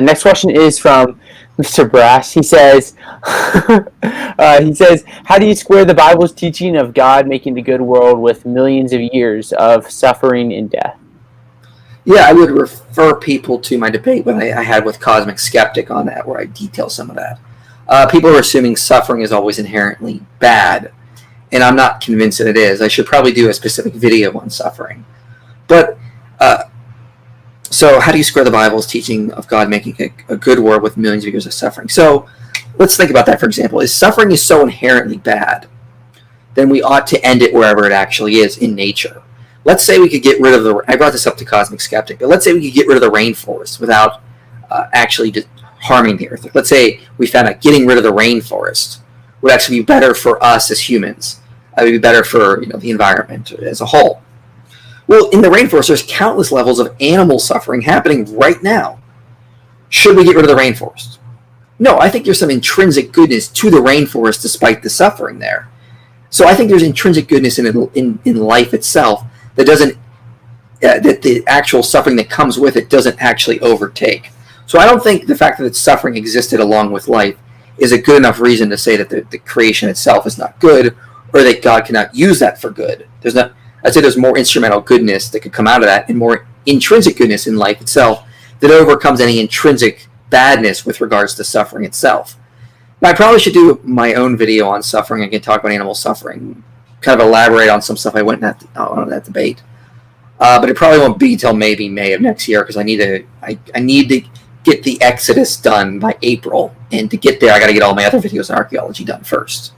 Next question is from Mr. Brass. He says, how do you square the Bible's teaching of God making the good world with millions of years of suffering and death? Yeah, I would refer people to my debate that I had with Cosmic Skeptic on that, where I detail some of that. People are assuming suffering is always inherently bad, and I'm not convinced that it is. I should probably do a specific video on suffering. But, so how do you square the Bible's teaching of God making a good world with millions of years of suffering? So, let's think about that, for example. If suffering is so inherently bad, then we ought to end it wherever it actually is, in nature. Let's say we could get rid of the... I brought this up to Cosmic Skeptic, but let's say we could get rid of the rainforest without actually just harming the earth. Let's say we found out getting rid of the rainforest would actually be better for us as humans. It would be better for the environment as a whole. Well, in the rainforest, there's countless levels of animal suffering happening right now. Should we get rid of the rainforest? No, I think there's some intrinsic goodness to the rainforest despite the suffering there. So I think there's intrinsic goodness in life itself that doesn't, that the actual suffering that comes with it doesn't actually overtake. So I don't think the fact that suffering existed along with life is a good enough reason to say that the creation itself is not good, or that God cannot use that for good. I'd say there's more instrumental goodness that could come out of that, and more intrinsic goodness in life itself that overcomes any intrinsic badness with regards to suffering itself. Now, I probably should do my own video on suffering. I can talk about animal suffering, kind of elaborate on some stuff I went on that debate. But it probably won't be until maybe May of next year, because I need to get the Exodus done by April, and to get there, I got to get all my other videos on archaeology done first.